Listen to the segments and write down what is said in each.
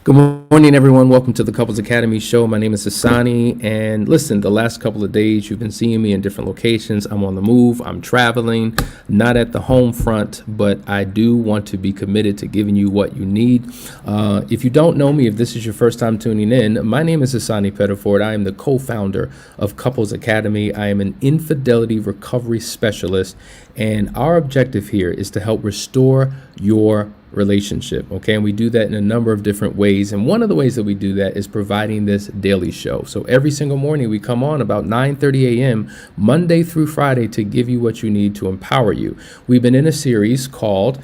Good morning, everyone. Welcome to the Couples Academy show. My name is Asani, and listen, the last couple of days you've been seeing me in different locations. I'm on the move, I'm traveling, not at the home front, but I do want to be committed to giving you what you need. If you don't know me, if this is your first time tuning in, my name is Asani Pettiford. I am the co-founder of Couples Academy. I am an infidelity recovery specialist, and our objective here is to help restore your relationship. Okay, and we do that in a number of different ways, and one of the ways that we do that is providing this daily show. So every single morning we come on about 9:30 a.m. Monday through Friday to give you what you need to empower you. We've been in a series called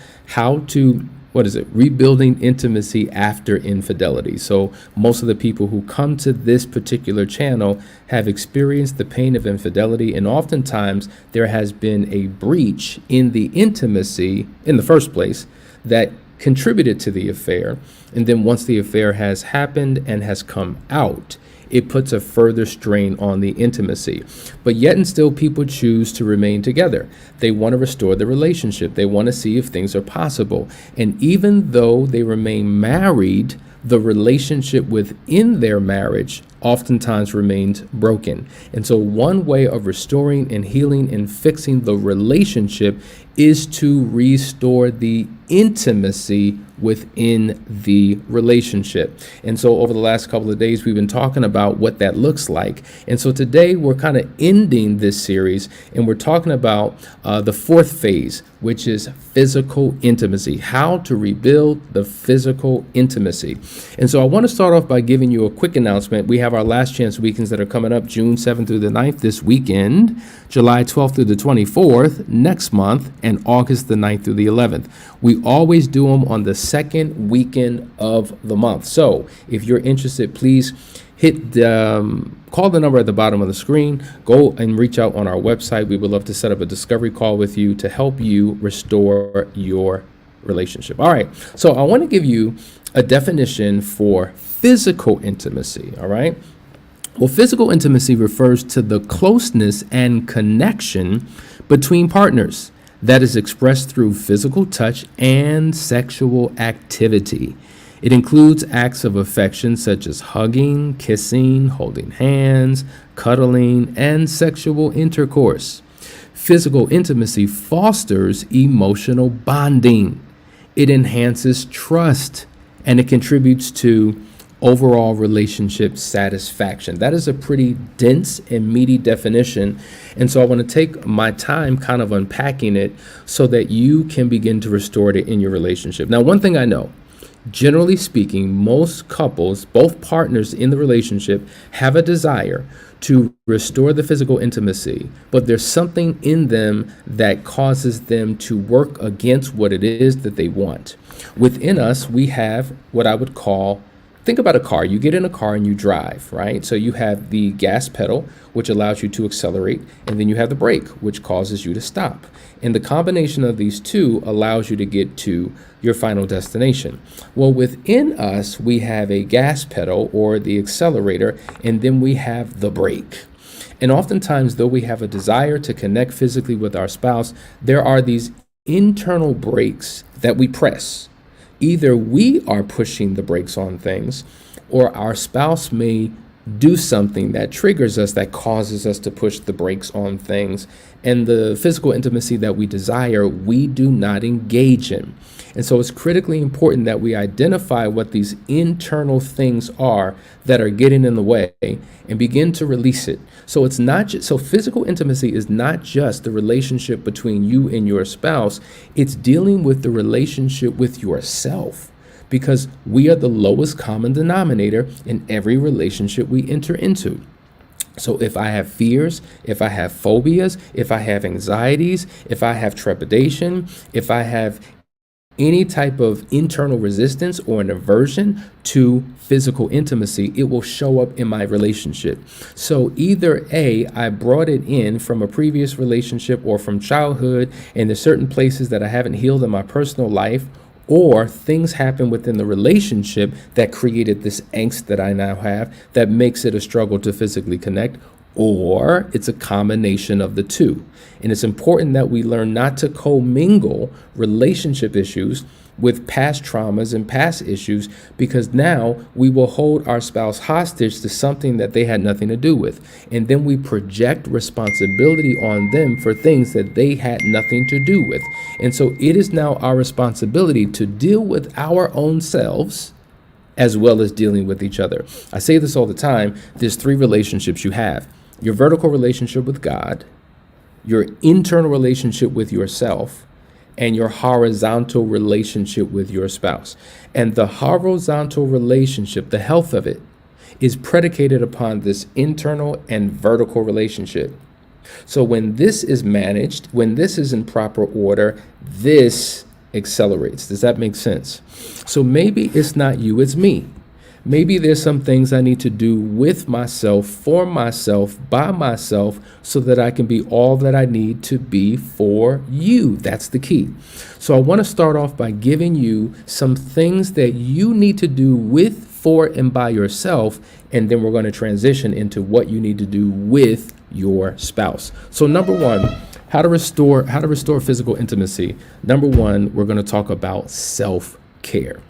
Rebuilding Intimacy After Infidelity. So most of the people who come to this particular channel have experienced the pain of infidelity, and oftentimes there has been a breach in the intimacy in the first place that contributed to the affair. And then once the affair has happened and has come out, it puts a further strain on the intimacy. But yet and still, people choose to remain together. They want to restore the relationship. They want to see if things are possible. And even though they remain married, the relationship within their marriage oftentimes remains broken. And so one way of restoring and healing and fixing the relationship is to restore the intimacy within the relationship. And so over the last couple of days, we've been talking about what that looks like. And so today we're kind of ending this series, and we're talking about the fourth phase, which is physical intimacy, how to rebuild the physical intimacy. And so I want to start off by giving you a quick announcement. We have our last chance weekends that are coming up June 7th through the 9th this weekend, July 12th through the 24th next month, and August the 9th through the 11th. We always do them on the second weekend of the month. So if you're interested, please call the number at the bottom of the screen. Go and reach out on our website. We would love to set up a discovery call with you to help you restore your relationship. All right. So I want to give you a definition for physical intimacy. All right. Well, physical intimacy refers to the closeness and connection between partners that is expressed through physical touch and sexual activity. It includes acts of affection such as hugging, kissing, holding hands, cuddling, and sexual intercourse. Physical intimacy fosters emotional bonding. It enhances trust, and it contributes to overall relationship satisfaction. That is a pretty dense and meaty definition. And so I want to take my time kind of unpacking it so that you can begin to restore it in your relationship. Now, one thing I know, generally speaking, most couples, both partners in the relationship, have a desire to restore the physical intimacy, but there's something in them that causes them to work against what it is that they want. Within us, we have what I would call, think about a car. You get in a car and you drive, right? So you have the gas pedal, which allows you to accelerate, and then you have the brake, which causes you to stop. And the combination of these two allows you to get to your final destination. Well, within us, we have a gas pedal or the accelerator, and then we have the brake. And oftentimes, though we have a desire to connect physically with our spouse, there are these internal brakes that we press. Either we are pushing the brakes on things, or our spouse may do something that triggers us, that causes us to push the brakes on things. And the physical intimacy that we desire, we do not engage in. And so it's critically important that we identify what these internal things are that are getting in the way and begin to release it. So it's not just, so physical intimacy is not just the relationship between you and your spouse. It's dealing with the relationship with yourself, because we are the lowest common denominator in every relationship we enter into. So if I have fears, if I have phobias, if I have anxieties, if I have trepidation, if I have any type of internal resistance or an aversion to physical intimacy, it will show up in my relationship. So either A, I brought it in from a previous relationship or from childhood, and there's certain places that I haven't healed in my personal life, or things happen within the relationship that created this angst that I now have that makes it a struggle to physically connect, or it's a combination of the two. And it's important that we learn not to commingle relationship issues with past traumas and past issues, because now we will hold our spouse hostage to something that they had nothing to do with. And then we project responsibility on them for things that they had nothing to do with. And so it is now our responsibility to deal with our own selves as well as dealing with each other. I say this all the time. There's three relationships you have: your vertical relationship with God, your internal relationship with yourself, and your horizontal relationship with your spouse. And the horizontal relationship, the health of it, is predicated upon this internal and vertical relationship. So when this is managed, when this is in proper order, this accelerates. Does that make sense? So maybe it's not you, it's me. Maybe there's some things I need to do with myself, for myself, by myself, so that I can be all that I need to be for you. That's the key. So I want to start off by giving you some things that you need to do with, for, and by yourself. And then we're going to transition into what you need to do with your spouse. So number one, how to restore physical intimacy. Number one, we're going to talk about self-care.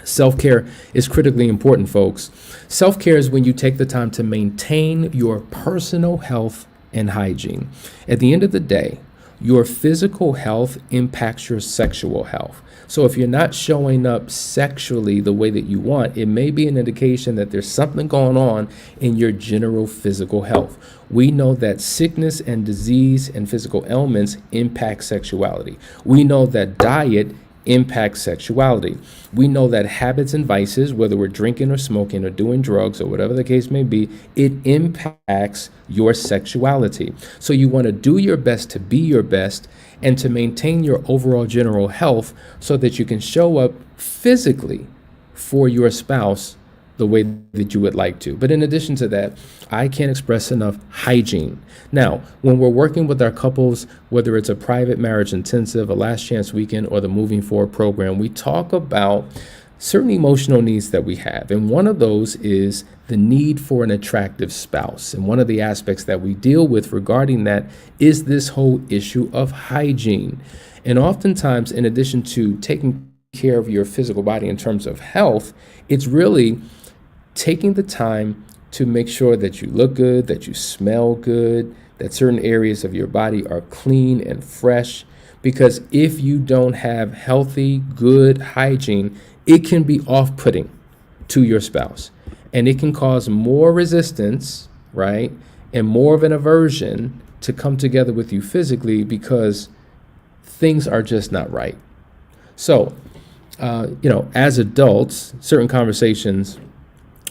Self-care is critically important, folks. Self-care is when you take the time to maintain your personal health and hygiene. At the end of the day, your physical health impacts your sexual health. So if you're not showing up sexually the way that you want, it may be an indication that there's something going on in your general physical health. We know that sickness and disease and physical ailments impact sexuality. We know that diet impacts sexuality. We know that habits and vices, whether we're drinking or smoking or doing drugs or whatever the case may be, it impacts your sexuality. So you want to do your best to be your best and to maintain your overall general health so that you can show up physically for your spouse the way that you would like to. But in addition to that, I can't express enough hygiene. Now, when we're working with our couples, whether it's a private marriage intensive, a last chance weekend, or the Moving Forward program, we talk about certain emotional needs that we have. And one of those is the need for an attractive spouse. And one of the aspects that we deal with regarding that is this whole issue of hygiene. And oftentimes, in addition to taking care of your physical body in terms of health, it's really taking the time to make sure that you look good, that you smell good, that certain areas of your body are clean and fresh. Because if you don't have healthy, good hygiene, it can be off-putting to your spouse. And it can cause more resistance, right? And more of an aversion to come together with you physically because things are just not right. So, as adults, certain conversations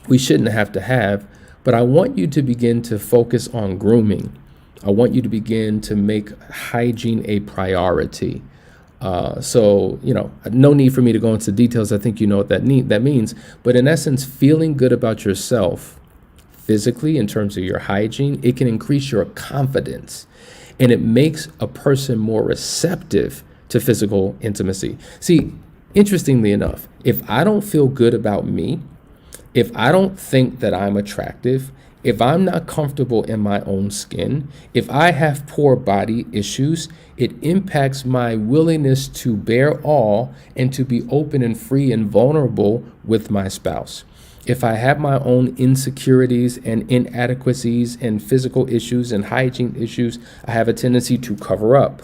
we shouldn't have to have, but I want you to begin to focus on grooming. I want you to begin to make hygiene a priority. So, no need for me to go into details. I think you know what that means. But in essence, feeling good about yourself physically in terms of your hygiene, it can increase your confidence, and it makes a person more receptive to physical intimacy. See, interestingly enough, if I don't feel good about me, if I don't think that I'm attractive, if I'm not comfortable in my own skin, if I have poor body issues, it impacts my willingness to bear all and to be open and free and vulnerable with my spouse. If I have my own insecurities and inadequacies and physical issues and hygiene issues, I have a tendency to cover up.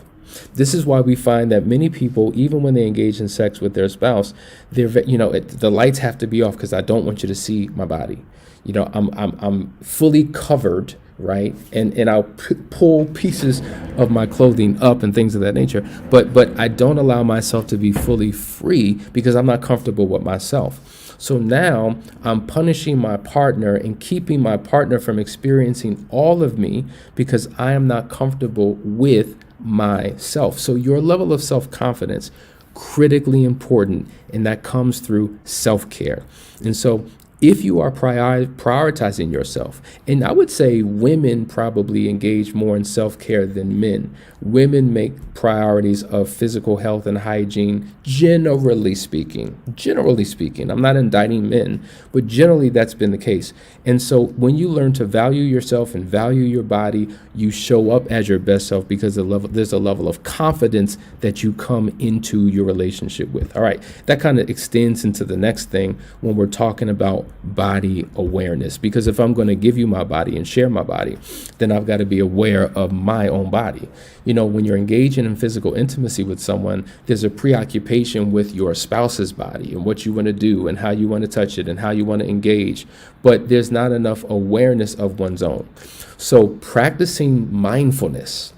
This is why we find that many people, even when they engage in sex with their spouse, the lights have to be off because I don't want you to see my body. I'm fully covered, right? And I'll pull pieces of my clothing up and things of that nature. But I don't allow myself to be fully free because I'm not comfortable with myself. So now I'm punishing my partner and keeping my partner from experiencing all of me because I am not comfortable with myself. So your level of self-confidence, critically important, and that comes through self-care. And so if you are prioritizing yourself, and I would say women probably engage more in self-care than men. Women make priorities of physical health and hygiene, generally speaking. Generally speaking, I'm not indicting men, but generally that's been the case. And so when you learn to value yourself and value your body, you show up as your best self because there's a level of confidence that you come into your relationship with. All right, that kind of extends into the next thing when we're talking about body awareness. Because if I'm going to give you my body and share my body, then I've got to be aware of my own body. You know, when you're engaging in physical intimacy with someone, there's a preoccupation with your spouse's body and what you want to do and how you want to touch it and how you want to engage. But there's not enough awareness of one's own. So practicing mindfulness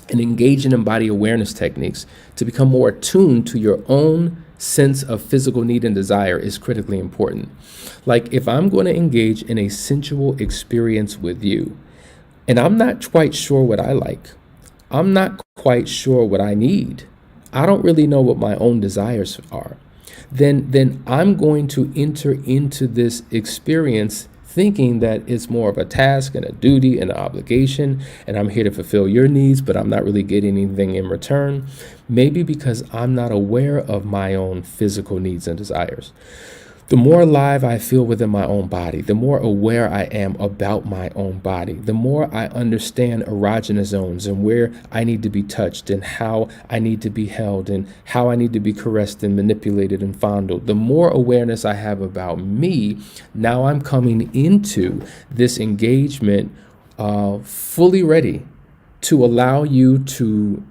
and engaging in body awareness techniques to become more attuned to your own sense of physical need and desire is critically important. Like if I'm going to engage in a sensual experience with you, and I'm not quite sure what I like, I'm not quite sure what I need, I don't really know what my own desires are, then I'm going to enter into this experience thinking that it's more of a task and a duty and an obligation, and I'm here to fulfill your needs, but I'm not really getting anything in return. Maybe because I'm not aware of my own physical needs and desires. The more alive I feel within my own body, the more aware I am about my own body, the more I understand erogenous zones and where I need to be touched and how I need to be held and how I need to be caressed and manipulated and fondled. The more awareness I have about me, now I'm coming into this engagement fully ready to allow you to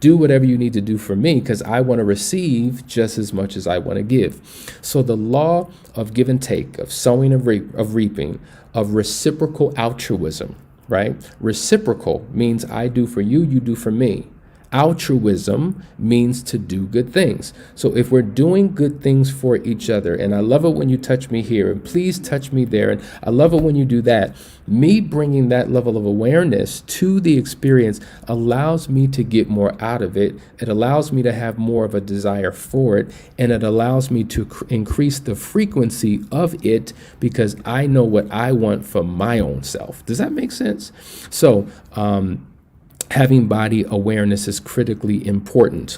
do whatever you need to do for me, because I want to receive just as much as I want to give. So the law of give and take, of sowing and of reaping, of reciprocal altruism, right? Reciprocal means I do for you, you do for me. Altruism means to do good things. So if we're doing good things for each other, and I love it when you touch me here, and please touch me there, and I love it when you do that, me bringing that level of awareness to the experience allows me to get more out of it. It allows me to have more of a desire for it, and it allows me to increase the frequency of it because I know what I want for my own self. Does that make sense? So, having body awareness is critically important.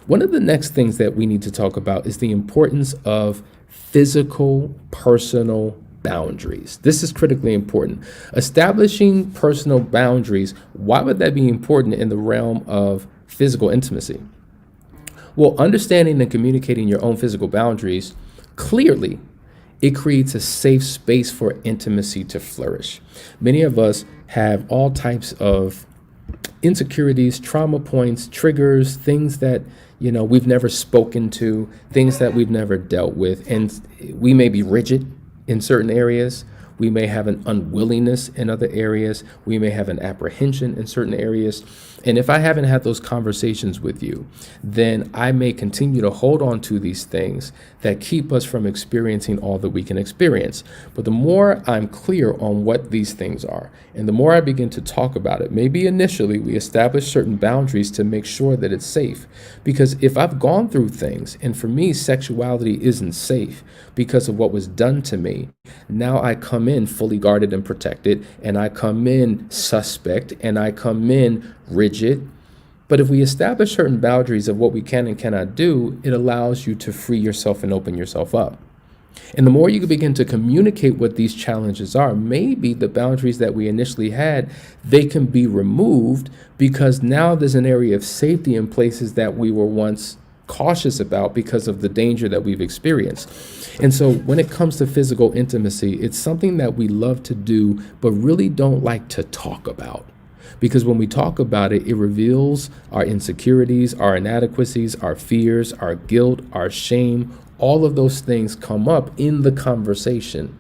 One of the next things that we need to talk about is the importance of physical, personal boundaries. This is critically important. Establishing personal boundaries, why would that be important in the realm of physical intimacy? Well, understanding and communicating your own physical boundaries clearly, it creates a safe space for intimacy to flourish. Many of us have all types of insecurities, trauma points, triggers, things that, you know, we've never spoken to, things that we've never dealt with. And we may be rigid in certain areas. We may have an unwillingness in other areas. We may have an apprehension in certain areas. And if I haven't had those conversations with you, then I may continue to hold on to these things that keep us from experiencing all that we can experience. But the more I'm clear on what these things are, and the more I begin to talk about it, maybe initially we establish certain boundaries to make sure that it's safe. Because if I've gone through things, and for me, sexuality isn't safe because of what was done to me, now I come in fully guarded and protected, and I come in suspect, and I come in rigid. But if we establish certain boundaries of what we can and cannot do, it allows you to free yourself and open yourself up. And the more you begin to communicate what these challenges are, maybe the boundaries that we initially had, they can be removed because now there's an area of safety in places that we were once cautious about because of the danger that we've experienced. And so when it comes to physical intimacy, it's something that we love to do, but really don't like to talk about. Because when we talk about it, it reveals our insecurities, our inadequacies, our fears, our guilt, our shame. All of those things come up in the conversation.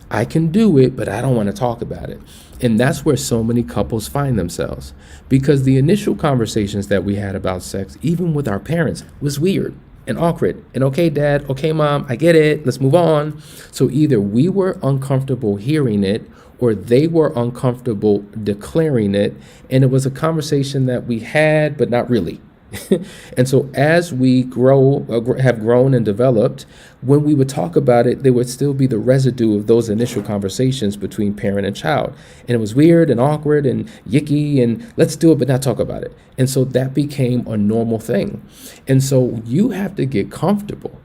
I can do it, but I don't want to talk about it. And that's where so many couples find themselves. Because the initial conversations that we had about sex, even with our parents, was weird and awkward. And okay, dad, okay, mom, I get it. Let's move on. So either we were uncomfortable hearing it, or they were uncomfortable declaring it. And it was a conversation that we had, but not really. And so as we have grown and developed, when we would talk about it, there would still be the residue of those initial conversations between parent and child. And it was weird and awkward and yicky and let's do it, but not talk about it. And so that became a normal thing. And so you have to get comfortable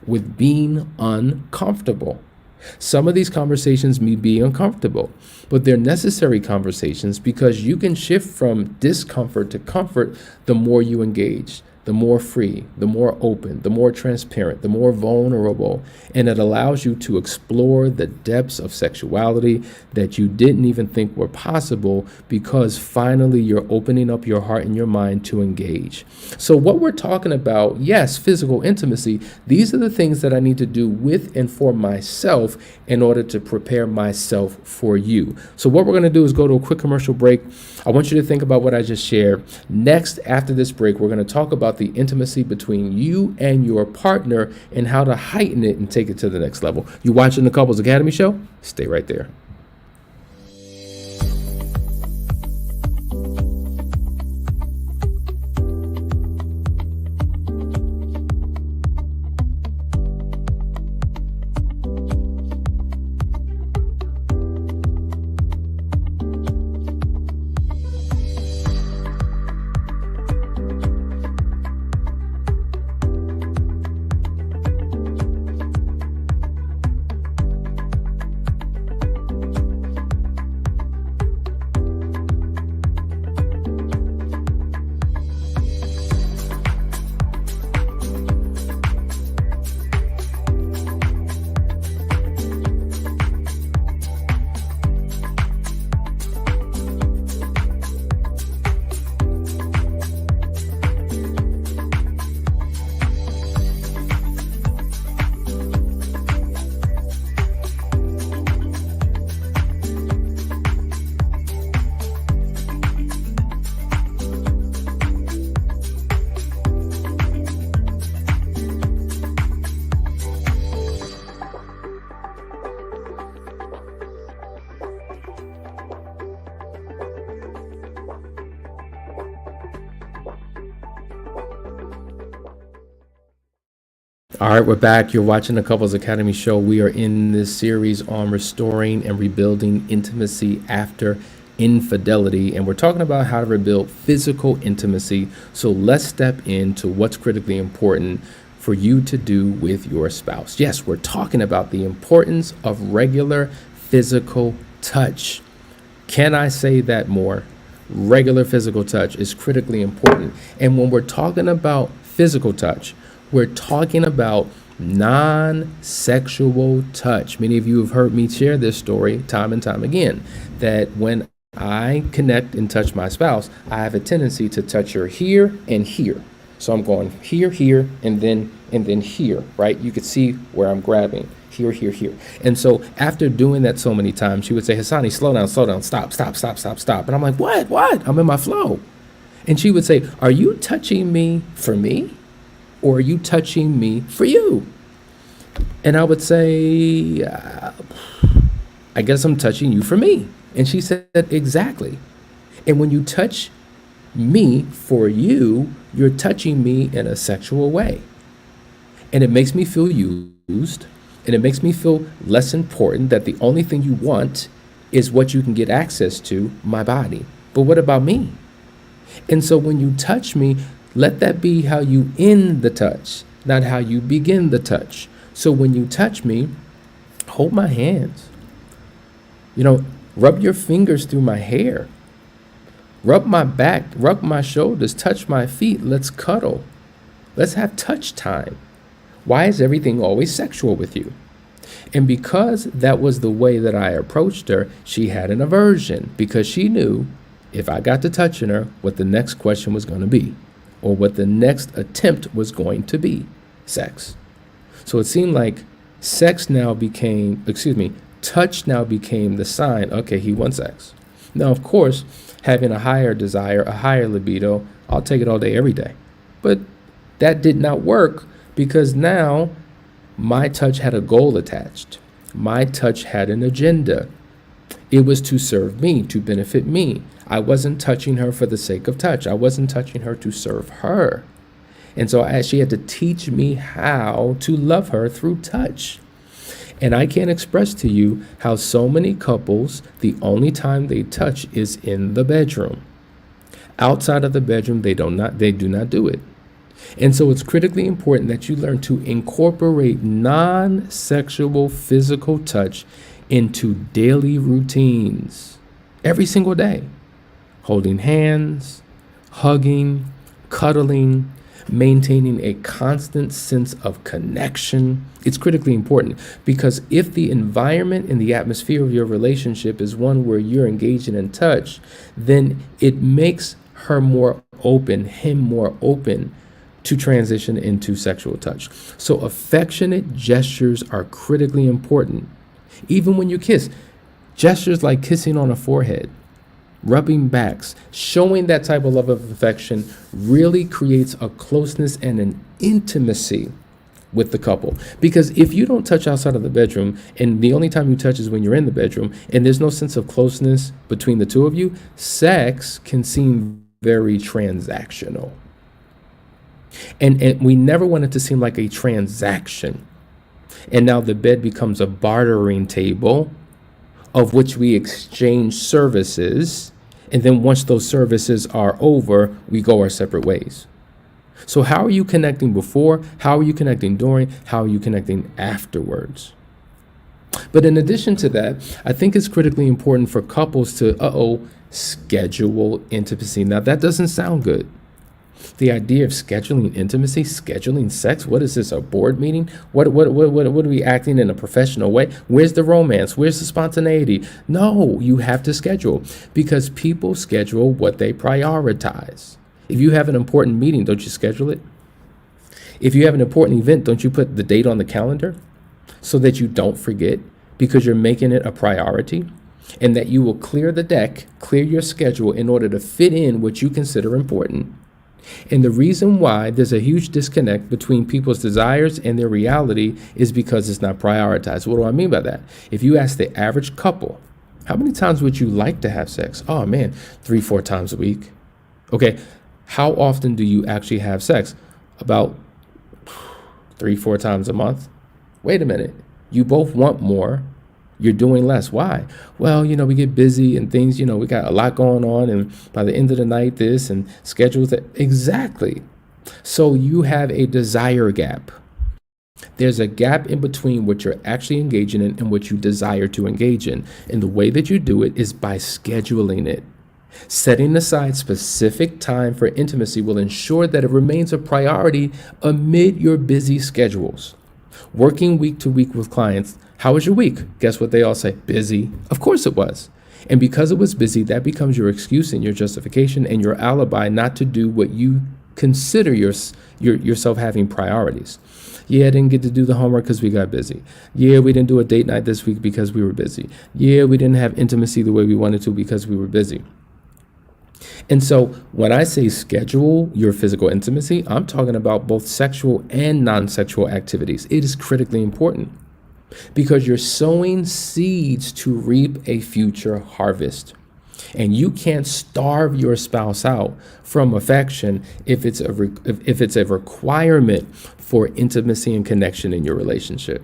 with being uncomfortable. Some of these conversations may be uncomfortable, but they're necessary conversations because you can shift from discomfort to comfort the more you engage, the more free, the more open, the more transparent, the more vulnerable. And it allows you to explore the depths of sexuality that you didn't even think were possible because finally you're opening up your heart and your mind to engage. So what we're talking about, yes, physical intimacy, these are the things that I need to do with and for myself in order to prepare myself for you. So what we're going to do is go to a quick commercial break. I want you to think about what I just shared. Next, after this break, we're going to talk about the intimacy between you and your partner and how to heighten it and take it to the next level. You watching the Couples Academy show? Stay right there. All right, we're back. You're watching the Couples Academy show. We are in this series on restoring and rebuilding intimacy after infidelity, and we're talking about how to rebuild physical intimacy. So let's step into what's critically important for you to do with your spouse. Yes, we're talking about the importance of regular physical touch. Can I say that more? Regular physical touch is critically important. And when we're talking about physical touch, we're talking about non-sexual touch. Many of you have heard me share this story time and time again, that when I connect and touch my spouse, I have a tendency to touch her here and here. So I'm going here, here, and then here, right? You could see where I'm grabbing. Here, here, here. And so after doing that so many times, she would say, Hassani, slow down, stop. And I'm like, what? I'm in my flow. And she would say, are you touching me for me? Or are you touching me for you? And I would say, I guess I'm touching you for me. And she said, exactly. And when you touch me for you, you're touching me in a sexual way. And it makes me feel used, and it makes me feel less important, that the only thing you want is what you can get access to, my body. But what about me? And so when you touch me, let that be how you end the touch, not how you begin the touch. So when you touch me, hold my hands. Rub your fingers through my hair. Rub my back, rub my shoulders, touch my feet. Let's cuddle. Let's have touch time. Why is everything always sexual with you? And because that was the way that I approached her, she had an aversion, because she knew if I got to touching her, what the next question was going to be, or what the next attempt was going to be: sex. So it seemed like touch now became the sign, okay, he wants sex. Now, of course, having a higher desire, a higher libido, I'll take it all day, every day. But that did not work, because now my touch had a goal attached. My touch had an agenda. It was to serve me, to benefit me. I wasn't touching her for the sake of touch. I wasn't touching her to serve her. And so she had to teach me how to love her through touch. And I can't express to you how so many couples, the only time they touch is in the bedroom. Outside of the bedroom, they do not do it. And so it's critically important that you learn to incorporate non-sexual physical touch into daily routines every single day. Holding hands, hugging, cuddling, maintaining a constant sense of connection. It's critically important because if the environment and the atmosphere of your relationship is one where you're engaging in touch, then it makes her more open, him more open to transition into sexual touch. So affectionate gestures are critically important. Even when you kiss, gestures like kissing on a forehead, rubbing backs, showing that type of love of affection really creates a closeness and an intimacy with the couple. Because if you don't touch outside of the bedroom, and the only time you touch is when you're in the bedroom, and there's no sense of closeness between the two of you, sex can seem very transactional. And we never want it to seem like a transaction. And now the bed becomes a bartering table of which we exchange services. And then once those services are over, we go our separate ways. So how are you connecting before? How are you connecting during? How are you connecting afterwards? But in addition to that, I think it's critically important for couples to, schedule intimacy. Now that doesn't sound good. The idea of scheduling intimacy, scheduling sex, what is this, a board meeting? What are we acting in a professional way? Where's the romance? Where's the spontaneity? No, you have to schedule because people schedule what they prioritize. If you have an important meeting, don't you schedule it? If you have an important event, don't you put the date on the calendar so that you don't forget because you're making it a priority? And that you will clear the deck, clear your schedule in order to fit in what you consider important. And the reason why there's a huge disconnect between people's desires and their reality is because it's not prioritized. What do I mean by that? If you ask the average couple, how many times would you like to have sex? Oh man, 3-4 times a week. Okay, how often do you actually have sex? About 3-4 times a month. Wait a minute, you both want more. You're doing less. Why? Well, we get busy and things, we got a lot going on. And by the end of the night, this and schedules that. Exactly. So you have a desire gap. There's a gap in between what you're actually engaging in and what you desire to engage in. And the way that you do it is by scheduling it. Setting aside specific time for intimacy will ensure that it remains a priority amid your busy schedules. Working week to week with clients, how was your week? Guess what they all say? Busy. Of course it was. And because it was busy, that becomes your excuse and your justification and your alibi not to do what you consider yourself having priorities. Yeah, I didn't get to do the homework because we got busy. Yeah, we didn't do a date night this week because we were busy. Yeah, we didn't have intimacy the way we wanted to because we were busy. And so when I say schedule your physical intimacy, I'm talking about both sexual and non-sexual activities. It is critically important because you're sowing seeds to reap a future harvest. And you can't starve your spouse out from affection if it's a requirement for intimacy and connection in your relationship.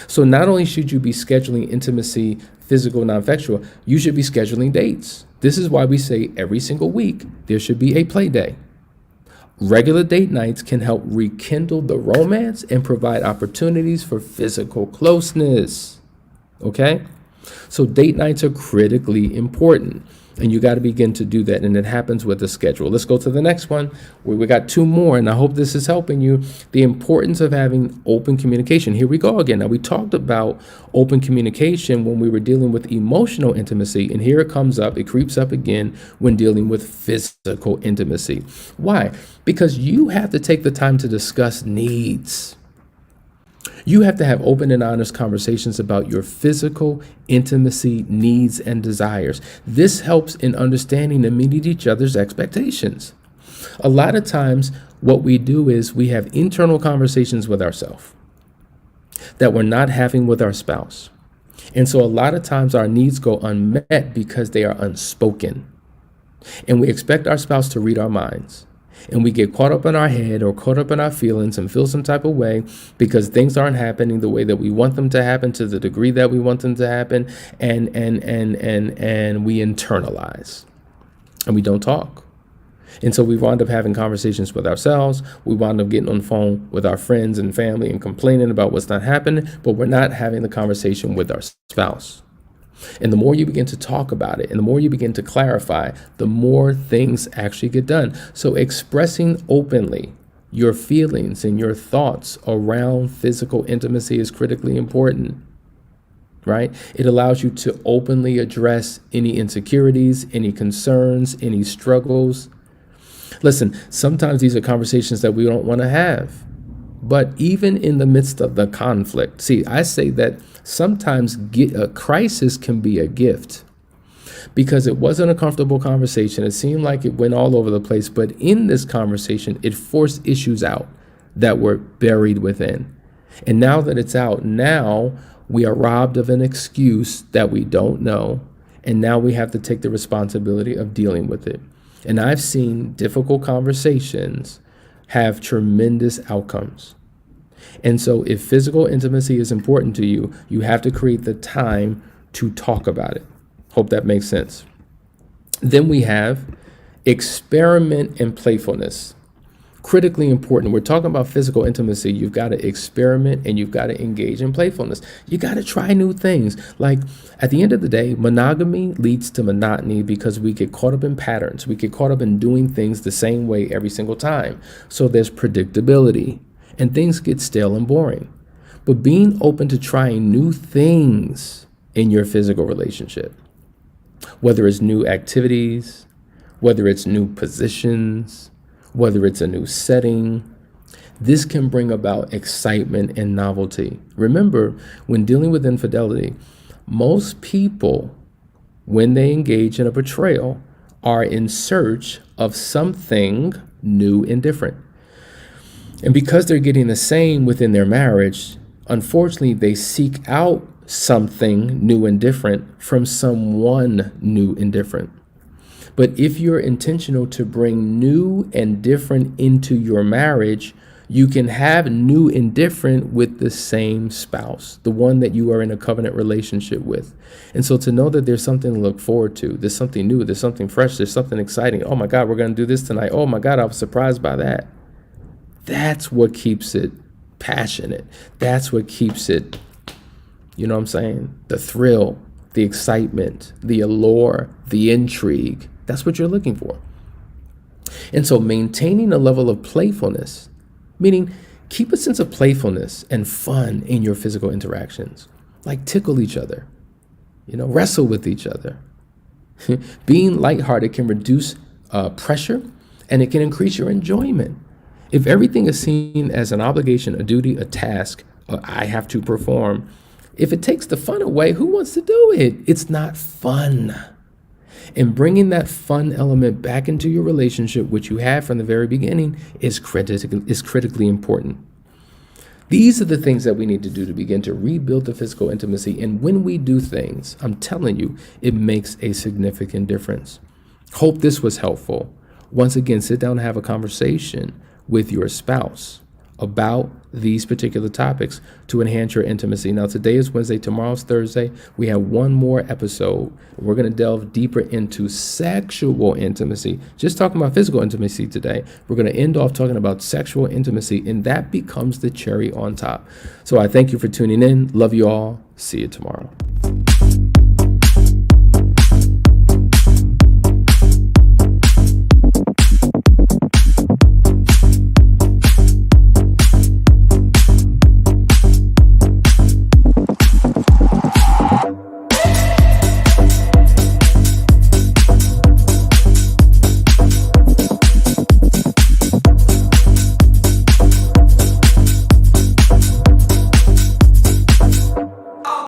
So not only should you be scheduling intimacy, physical, non-sexual, you should be scheduling dates. This is why we say every single week there should be a play day. Regular date nights can help rekindle the romance and provide opportunities for physical closeness. Okay? So date nights are critically important. And you got to begin to do that. And it happens with a schedule. Let's go to the next one where we got 2 more. And I hope this is helping you. The importance of having open communication. Here we go again. Now, we talked about open communication when we were dealing with emotional intimacy. And here it comes up. It creeps up again when dealing with physical intimacy. Why? Because you have to take the time to discuss needs. You have to have open and honest conversations about your physical intimacy needs and desires. This helps in understanding and meeting each other's expectations. A lot of times what we do is we have internal conversations with ourselves that we're not having with our spouse. And so a lot of times our needs go unmet because they are unspoken. And we expect our spouse to read our minds. And we get caught up in our head or caught up in our feelings and feel some type of way because things aren't happening the way that we want them to happen, to the degree that we want them to happen. And we internalize and we don't talk. And so we wind up having conversations with ourselves. We wind up getting on the phone with our friends and family and complaining about what's not happening, but we're not having the conversation with our spouse. And the more you begin to talk about it and the more you begin to clarify, the more things actually get done. So expressing openly your feelings and your thoughts around physical intimacy is critically important, right? It allows you to openly address any insecurities, any concerns, any struggles. Listen, sometimes these are conversations that we don't want to have. But even in the midst of the conflict, see, I say that sometimes a crisis can be a gift because it wasn't a comfortable conversation. It seemed like it went all over the place. But in this conversation, it forced issues out that were buried within. And now that it's out, now we are robbed of an excuse that we don't know. And now we have to take the responsibility of dealing with it. And I've seen difficult conversations have tremendous outcomes. And so if physical intimacy is important to you, you have to create the time to talk about it. Hope that makes sense. Then we have experiment and playfulness. Critically important. We're talking about physical intimacy. You've got to experiment and you've got to engage in playfulness. You got to try new things. Like at the end of the day, monogamy leads to monotony because we get caught up in patterns. We get caught up in doing things the same way every single time. So there's predictability and things get stale and boring. But being open to trying new things in your physical relationship, whether it's new activities, whether it's new positions, whether it's a new setting, this can bring about excitement and novelty. Remember, when dealing with infidelity, most people, when they engage in a betrayal, are in search of something new and different. And because they're getting the same within their marriage, unfortunately, they seek out something new and different from someone new and different. But if you're intentional to bring new and different into your marriage, you can have new and different with the same spouse, the one that you are in a covenant relationship with. And so to know that there's something to look forward to, there's something new, there's something fresh, there's something exciting. Oh my God, we're going to do this tonight. Oh my God, I was surprised by that. That's what keeps it passionate. That's what keeps it, you know what I'm saying? The thrill, the excitement, the allure, the intrigue. That's what you're looking for. And so maintaining a level of playfulness, meaning keep a sense of playfulness and fun in your physical interactions, like tickle each other, wrestle with each other. Being lighthearted can reduce pressure and it can increase your enjoyment. If everything is seen as an obligation, a duty, a task, I have to perform, if it takes the fun away, who wants to do it? It's not fun. And bringing that fun element back into your relationship, which you had from the very beginning, is critically important. These are the things that we need to do to begin to rebuild the physical intimacy. And when we do things, I'm telling you, it makes a significant difference. Hope this was helpful. Once again, sit down and have a conversation with your spouse about these particular topics to enhance your intimacy. Now, today is Wednesday, tomorrow's Thursday. We have one more episode. We're going to delve deeper into sexual intimacy. Just talking about physical intimacy today. We're going to end off talking about sexual intimacy, and that becomes the cherry on top. So I thank you for tuning in. Love you all. See you tomorrow.